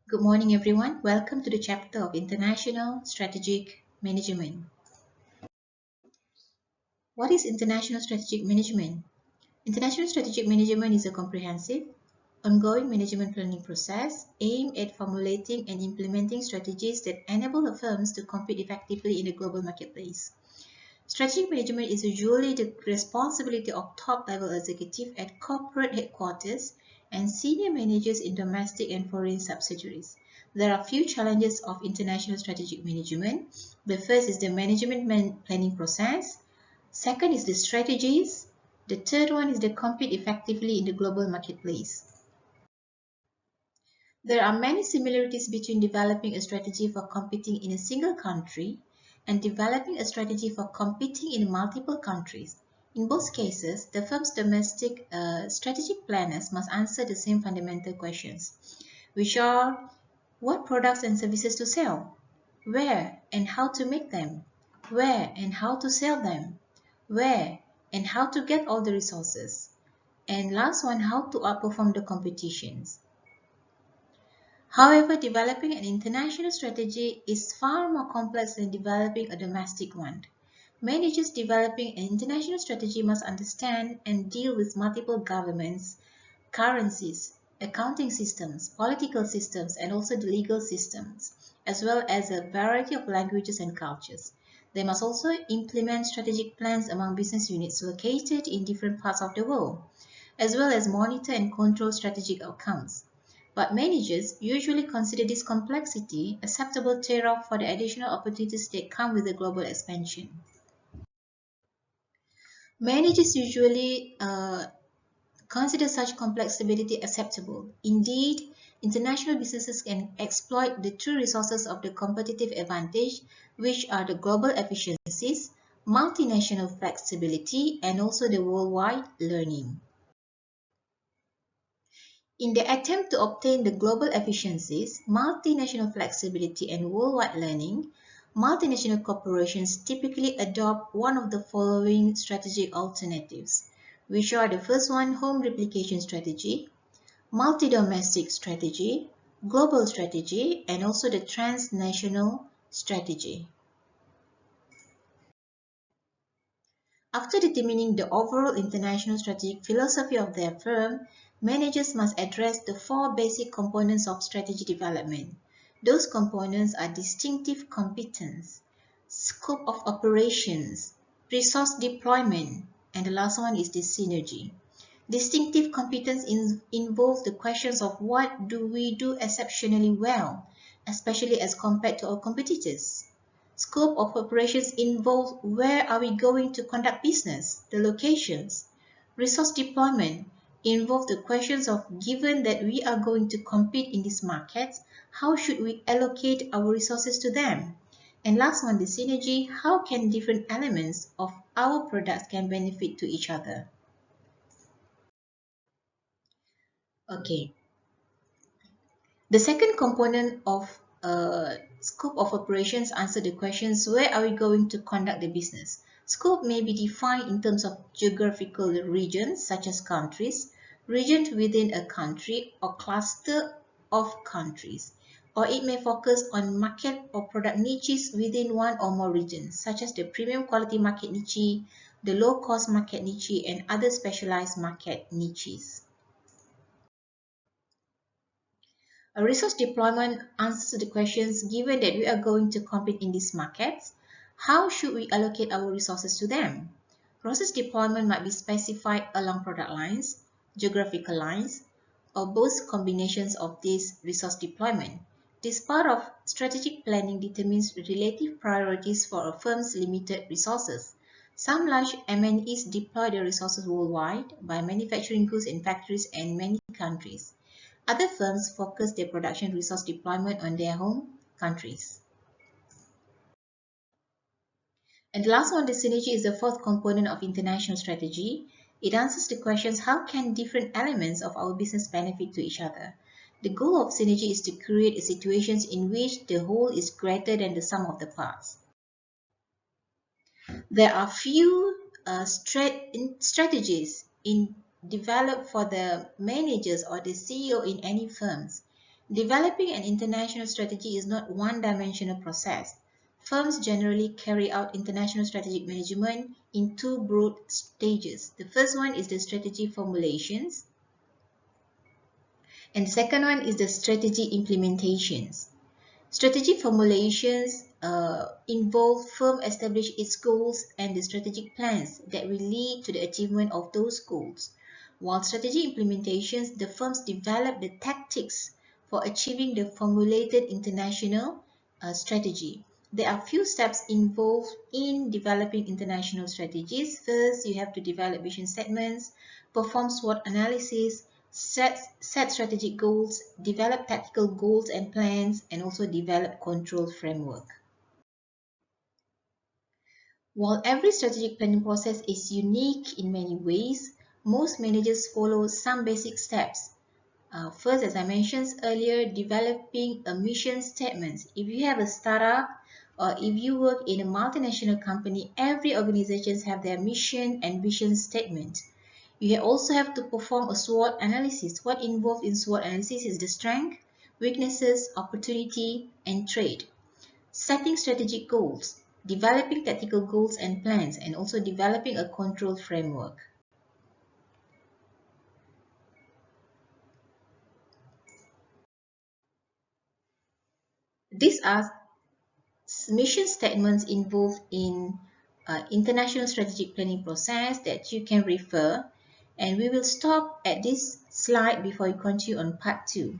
Good morning, everyone. Welcome to the chapter of International Strategic Management. What is International Strategic Management? International Strategic Management is a comprehensive, ongoing management planning process aimed at formulating and implementing strategies that enable the firms to compete effectively in the global marketplace. Strategic management is usually the responsibility of top-level executives at corporate headquarters and senior managers in domestic and foreign subsidiaries. There are few challenges of international strategic management. The first is the management planning process. Second is the strategies. The third one is to compete effectively in the global marketplace. There are many similarities between developing a strategy for competing in a single country and developing a strategy for competing in multiple countries. In both cases, the firm's domestic strategic planners must answer the same fundamental questions, which are what products and services to sell, where and how to make them, where and how to sell them, where and how to get all the resources, and last one, how to outperform the competitions. However, developing an international strategy is far more complex than developing a domestic one. Managers developing an international strategy must understand and deal with multiple governments, currencies, accounting systems, political systems, and also the legal systems, as well as a variety of languages and cultures. They must also implement strategic plans among business units located in different parts of the world, as well as monitor and control strategic outcomes. But managers usually consider this complexity acceptable trade-off for the additional opportunities that come with the global expansion. Managers usually consider such complexity acceptable. Indeed, international businesses can exploit the true resources of the competitive advantage, which are the global efficiencies, multinational flexibility, and also the worldwide learning. In the attempt to obtain the global efficiencies, multinational flexibility, and worldwide learning, multinational corporations typically adopt one of the following strategic alternatives, which are the first one, home replication strategy, multi-domestic strategy, global strategy, and also the transnational strategy. After determining the overall international strategic philosophy of their firm, managers must address the four basic components of strategy development. Those components are distinctive competence, scope of operations, resource deployment, and the last one is the synergy. Distinctive competence involves the questions of what do we do exceptionally well, especially as compared to our competitors. Scope of operations involves where are we going to conduct business, the locations. Resource deployment involves the questions of given that we are going to compete in these markets, how should we allocate our resources to them? And last one, the synergy, how can different elements of our products can benefit to each other? Okay. The second component of scope of operations answer the questions, where are we going to conduct the business? Scope may be defined in terms of geographical regions, such as countries, regions within a country, or cluster of countries. Or it may focus on market or product niches within one or more regions, such as the premium quality market niche, the low-cost market niche, and other specialized market niches. A resource deployment answers the questions, given that we are going to compete in these markets, how should we allocate our resources to them? Resource deployment might be specified along product lines, geographical lines, or both combinations of this resource deployment. This part of strategic planning determines relative priorities for a firm's limited resources. Some large MNEs deploy their resources worldwide by manufacturing goods in factories in many countries. Other firms focus their production resource deployment on their home countries. And the last one, the synergy, is the fourth component of international strategy. It answers the questions, how can different elements of our business benefit to each other? The goal of synergy is to create situations in which the whole is greater than the sum of the parts. There are few strategies developed for the managers or the CEO in any firms. Developing an international strategy is not one-dimensional process. Firms generally carry out international strategic management in two broad stages. The first one is the strategy formulations, and the second one is the strategy implementations. Strategy formulations involve firm establish its goals and the strategic plans that will lead to the achievement of those goals. While strategy implementations, the firms develop the tactics for achieving the formulated international strategy. There are few steps involved in developing international strategies. First, you have to develop vision statements, perform SWOT analysis, set strategic goals, develop tactical goals and plans, and also develop control framework. While every strategic planning process is unique in many ways, most managers follow some basic steps. First, as I mentioned earlier, developing a mission statement. If you have a startup or if you work in a multinational company, every organization has their mission and vision statement. You also have to perform a SWOT analysis. What involved in SWOT analysis is the strength, weaknesses, opportunity, and threat. Setting strategic goals, developing tactical goals and plans, and also developing a control framework. These are mission statements involved in international strategic planning process that you can refer, and we will stop at this slide before we continue on part 2.